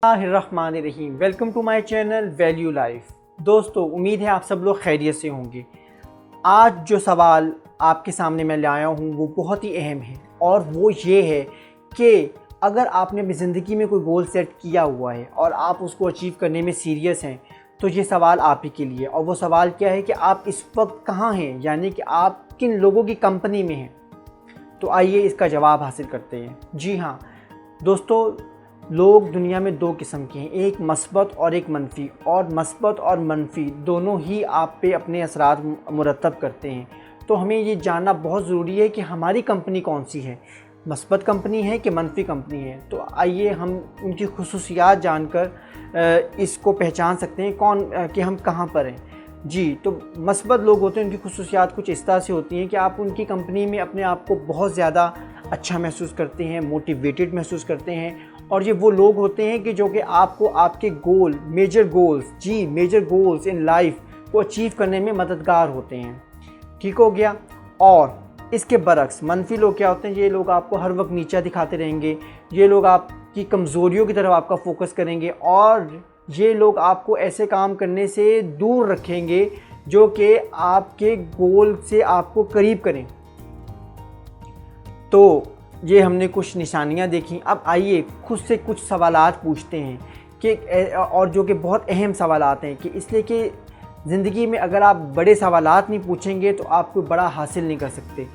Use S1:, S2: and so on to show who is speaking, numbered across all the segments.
S1: बिस्मिल्लाहिर्रहमानिर्रहीम। Welcome to my channel value life. दोस्तों, उम्मीद है आप सब लोग खैरियत से होंगे। आज जो सवाल आपके सामने मैं लाया हूँ वो बहुत ही अहम है, और वो ये है कि अगर आपने अपनी ज़िंदगी में कोई गोल सेट किया हुआ है और आप उसको अचीव करने में सीरियस हैं, तो ये सवाल आप ही के लिए। और वो सवाल क्या है कि आप इस वक्त कहाँ हैं, यानी कि आप किन लोगों की कंपनी में हैं। तो आइए इसका जवाब हासिल करते हैं। जी हाँ दोस्तों, लोग दुनिया में दो किस्म के हैं, एक मस्बत और एक मनफी। और मस्बत और मनफी दोनों ही आप पे अपने असरात मुरतब करते हैं। तो हमें ये जानना बहुत ज़रूरी है कि हमारी कंपनी कौन सी है, मस्बत कंपनी है कि मनफी कंपनी है। तो आइए हम उनकी खुसूसियात जानकर इसको पहचान सकते हैं कि हम कहाँ पर हैं। जी, तो मस्बत लोग होते हैं, उनकी खुसूसियात कुछ इस तरह से होती हैं कि आप उनकी कंपनी में अपने आप को बहुत ज़्यादा अच्छा महसूस करते हैं, मोटिवेटेड महसूस करते हैं। और ये वो लोग होते हैं कि जो कि आपको आपके मेजर गोल्स इन लाइफ को अचीव करने में मददगार होते हैं। ठीक हो गया। और इसके बरक्स मनफी लोग क्या होते हैं, ये लोग आपको हर वक्त नीचा दिखाते रहेंगे, ये लोग आपकी कमज़ोरियों की तरफ आपका फोकस करेंगे, और ये लोग आपको ऐसे काम करने से दूर रखेंगे जो कि आपके गोल से आपको करीब करें। तो ये हमने कुछ निशानियां देखी। अब आइए खुद से कुछ सवालात पूछते हैं कि और जो कि बहुत अहम सवालात हैं, कि इसलिए कि ज़िंदगी में अगर आप बड़े सवालात नहीं पूछेंगे तो आप कोई बड़ा हासिल नहीं कर सकते।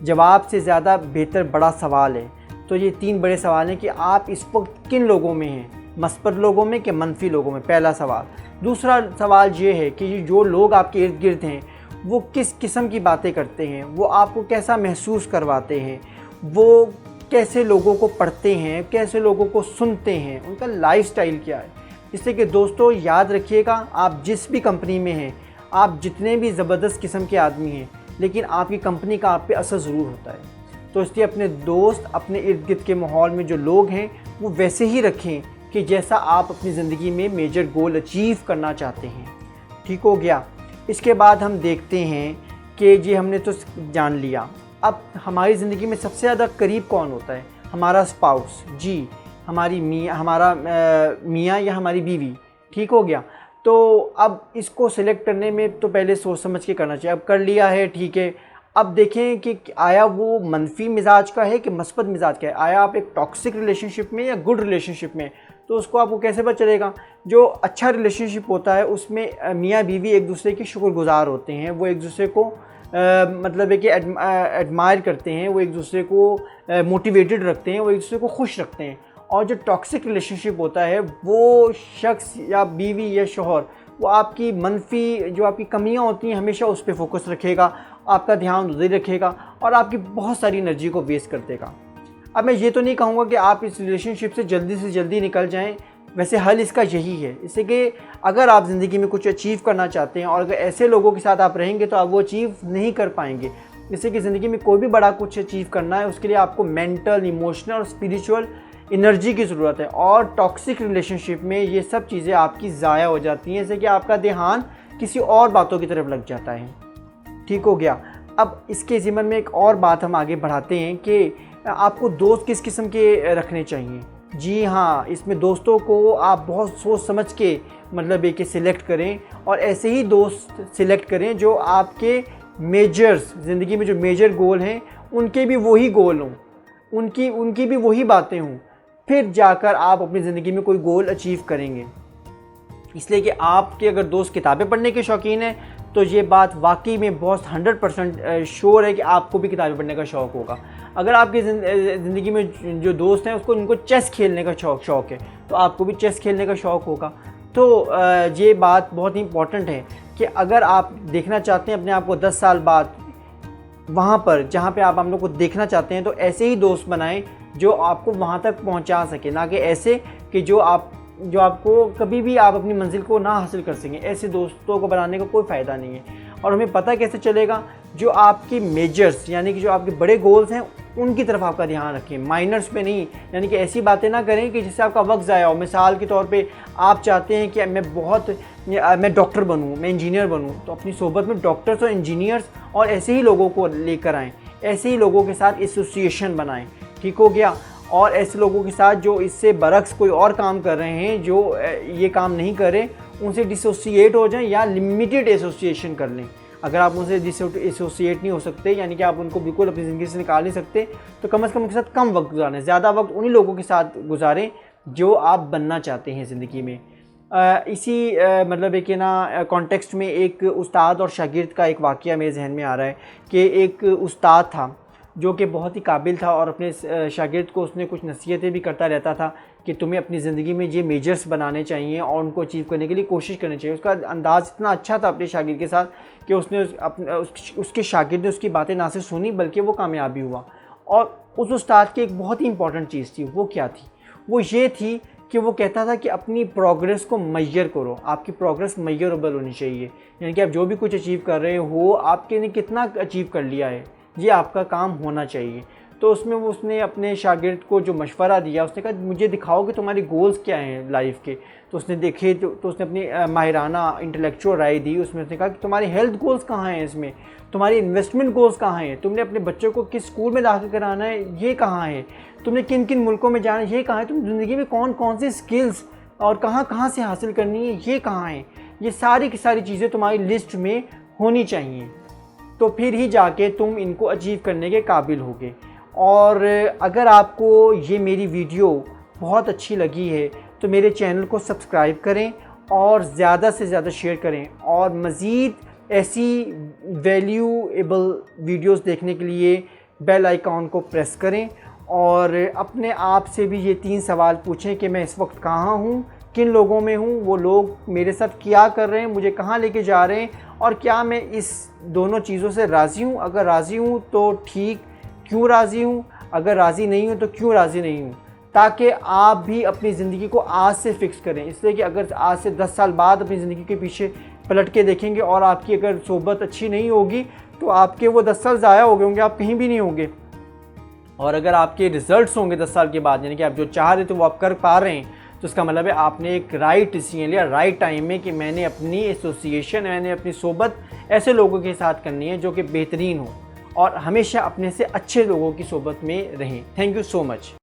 S1: जवाब से ज़्यादा बेहतर बड़ा सवाल है। तो ये 3 बड़े सवाल हैं कि आप इस वक्त किन लोगों में हैं, मस्बत लोगों में कि मनफी लोगों में, पहला सवाल। दूसरा सवाल ये है कि जो लोग आपके इर्द गिर्द हैं वो किस किस्म की बातें करते हैं, वो आपको कैसा महसूस करवाते हैं, वो कैसे लोगों को पढ़ते हैं, कैसे लोगों को सुनते हैं, उनका लाइफस्टाइल क्या है। इसलिए कि दोस्तों याद रखिएगा, आप जिस भी कंपनी में हैं, आप जितने भी ज़बरदस्त किस्म के आदमी हैं, लेकिन आपकी कंपनी का आप पे असर ज़रूर होता है। तो इसलिए अपने दोस्त, अपने इर्द गिर्द के माहौल में जो लोग हैं वो वैसे ही रखें कि जैसा आप अपनी ज़िंदगी में मेजर गोल अचीव करना चाहते हैं। ठीक हो गया। इसके बाद हम देखते हैं कि ये हमने तो जान लिया। अब हमारी ज़िंदगी में सबसे ज़्यादा करीब कौन होता है? हमारा स्पाउस। जी, हमारा मियाँ या हमारी बीवी। ठीक हो गया। तो अब इसको सिलेक्ट करने में तो पहले सोच समझ के करना चाहिए। अब कर लिया है, ठीक है। अब देखें कि आया वो मनफी मिजाज का है कि मस्बत मिजाज का है। आया आप एक टॉक्सिक रिलेशनशिप में या गुड रिलेशनशिप में, तो उसको आपको कैसे पता चलेगा? जो अच्छा रिलेशनशिप होता है उसमें मियाँ बीवी एक दूसरे के शुक्रगुजार होते हैं, वो एक दूसरे को मतलब है कि एडमायर करते हैं, वो एक दूसरे को मोटिवेटेड रखते हैं, वो एक दूसरे को खुश रखते हैं। और जो टॉक्सिक रिलेशनशिप होता है, वो शख्स या बीवी या शौहर वो आपकी मनफी जो आपकी कमियां होती हैं हमेशा उस पर फोकस रखेगा, आपका ध्यान उधर रखेगा और आपकी बहुत सारी एनर्जी को वेस्ट कर देगा। अब मैं ये तो नहीं कहूँगा कि आप इस रिलेशनशिप से जल्दी निकल जाएं, वैसे हल इसका यही है। इससे कि अगर आप ज़िंदगी में कुछ अचीव करना चाहते हैं और अगर ऐसे लोगों के साथ आप रहेंगे तो आप वो अचीव नहीं कर पाएंगे। इससे कि ज़िंदगी में कोई भी बड़ा कुछ अचीव करना है, उसके लिए आपको मेंटल, इमोशनल और स्पिरिचुअल एनर्जी की ज़रूरत है। और टॉक्सिक रिलेशनशिप में ये सब चीज़ें आपकी ज़ाया हो जाती हैं, इससे कि आपका ध्यान किसी और बातों की तरफ लग जाता है। ठीक हो गया। अब इसके ज़िम्मन में एक और बात हम आगे बढ़ाते हैं कि आपको दोस्त किस किस्म के रखने चाहिए। जी हाँ, इसमें दोस्तों को आप बहुत सोच समझ के मतलब है कि सिलेक्ट करें, और ऐसे ही दोस्त सिलेक्ट करें जो आपके ज़िंदगी में जो मेजर गोल हैं उनके भी वही गोल हों, उनकी भी वही बातें हों, फिर जाकर आप अपनी ज़िंदगी में कोई गोल अचीव करेंगे। इसलिए कि आपके अगर दोस्त किताबें पढ़ने के शौकीन हैं तो ये बात वाकई में बहुत 100% श्योर है कि आपको भी किताबें पढ़ने का शौक़ होगा। अगर आपकी ज़िंदगी में जो दोस्त हैं उनको चेस खेलने का शौक़ है तो आपको भी चेस खेलने का शौक़ होगा। तो ये बात बहुत ही इंपॉर्टेंट है कि अगर आप देखना चाहते हैं अपने आप को 10 साल बाद वहाँ पर जहाँ पे आप लोग को देखना चाहते हैं, तो ऐसे ही दोस्त बनाएं जो आपको वहाँ तक पहुँचा सके, ना कि ऐसे कि जो आपको कभी भी आप अपनी मंजिल को ना हासिल कर सकें। ऐसे दोस्तों को बनाने का कोई फ़ायदा नहीं है। और हमें पता कैसे चलेगा? जो आपकी मेजर्स यानी कि जो आपके बड़े गोल्स हैं उनकी तरफ आपका ध्यान रखें, माइनर्स पे नहीं। यानी कि ऐसी बातें ना करें कि जिससे आपका वक्त ज़ाया हो। मिसाल के तौर पे आप चाहते हैं कि मैं डॉक्टर बनूँ, मैं इंजीनियर बनूँ, तो अपनी सोबत में डॉक्टर्स और इंजीनियर्स और ऐसे ही लोगों को लेकर आएँ, ऐसे ही लोगों के साथ एसोसिएशन बनाएँ। ठीक हो गया। और ऐसे लोगों के साथ जो इससे बरक्स कोई और काम कर रहे हैं, जो ये काम नहीं कर रहे, उनसे डिसोसिएट हो जाएं या लिमिटेड एसोसिएशन कर लें। अगर आप उनसे एसोसिएट नहीं हो सकते, यानी कि आप उनको बिल्कुल अपनी ज़िंदगी से निकाल नहीं सकते, तो कम से कम उनके साथ कम वक्त गुजारें। ज़्यादा वक्त उन्हीं लोगों के साथ गुजारें जो आप बनना चाहते हैं ज़िंदगी में। इसी मतलब एक ना कॉन्टेक्स्ट में एक उस्ताद और शागिर्द का एक वाक़या मेरे जहन में आ रहा है कि एक उस्ताद था जो कि बहुत ही काबिल था और अपने शागिर्द को उसने कुछ नसीहतें भी करता रहता था कि तुम्हें अपनी ज़िंदगी में ये मेजर्स बनाने चाहिए और उनको अचीव करने के लिए कोशिश करनी चाहिए। उसका अंदाज़ इतना अच्छा था अपने शागिर्द के साथ कि उसने उसके शागिर्द ने उसकी बातें ना सिर्फ सुनी बल्कि वो कामयाब भी हुआ। और उस उस्ताद की एक बहुत ही इंपॉर्टेंट चीज़ थी, वो क्या थी? वो ये थी कि वो कहता था कि अपनी प्रोग्रेस को मेजर करो, आपकी प्रोग्रेस मेजरेबल होनी चाहिए। यानी कि आप जो भी कुछ अचीव कर रहे हो, आपके ने कितना अचीव कर लिया है, ये आपका काम होना चाहिए। तो उसमें उसने अपने शागिर्द को जो मशवरा दिया, उसने कहा मुझे दिखाओ कि तुम्हारे गोल्स क्या हैं लाइफ के। तो उसने देखे तो उसने अपनी माहिराना इंटेलेक्चुअल राय दी। उसमें उसने कहा कि तुम्हारे हेल्थ गोल्स कहाँ हैं, इसमें तुम्हारी इन्वेस्टमेंट गोल्स कहाँ हैं, तुमने अपने बच्चों को किस स्कूल में दाखिल कराना है, ये कहाँ है, तुमने किन किन मुल्कों में जाना है, ये कहाँ है, तुम ज़िंदगी में कौन कौन सी स्किल्स और कहाँ कहाँ से हासिल करनी है, ये कहाँ है। ये सारी की सारी चीज़ें तुम्हारी लिस्ट में होनी चाहिए, तो फिर ही जाके तुम इनको अचीव करने के काबिल होगे। और अगर आपको ये मेरी वीडियो बहुत अच्छी लगी है तो मेरे चैनल को सब्सक्राइब करें और ज़्यादा से ज़्यादा शेयर करें, और मज़ीद ऐसी वैल्यूएबल वीडियोस देखने के लिए बेल आइकॉन को प्रेस करें। और अपने आप से भी ये 3 सवाल पूछें कि मैं इस वक्त कहाँ हूँ, किन लोगों में हूँ, वो लोग मेरे साथ क्या कर रहे हैं, मुझे कहाँ लेके जा रहे हैं, और क्या मैं इस दोनों चीज़ों से राज़ी हूँ। अगर राज़ी हूँ तो ठीक, क्यों राज़ी हूँ, अगर राज़ी नहीं हूँ तो क्यों राज़ी नहीं हूँ, ताकि आप भी अपनी ज़िंदगी को आज से फ़िक्स करें। इसलिए कि अगर आज से 10 साल बाद अपनी ज़िंदगी के पीछे पलट के देखेंगे और आपकी अगर सोबत अच्छी नहीं होगी तो आपके वो 10 साल ज़ाया हो गए होंगे, आप कहीं भी नहीं होंगे। और अगर आपके रिज़ल्ट्स होंगे 10 साल के बाद, यानी कि आप जो चाह रहे थे वो आप कर पा रहे हैं, तो इसका मतलब है आपने एक राइट डिसीजन लिया राइट टाइम में कि मैंने अपनी एसोसिएशन, मैंने अपनी सोबत ऐसे लोगों के साथ करनी है जो कि बेहतरीन हो और हमेशा अपने से अच्छे लोगों की सोबत में रहें। Thank you so much.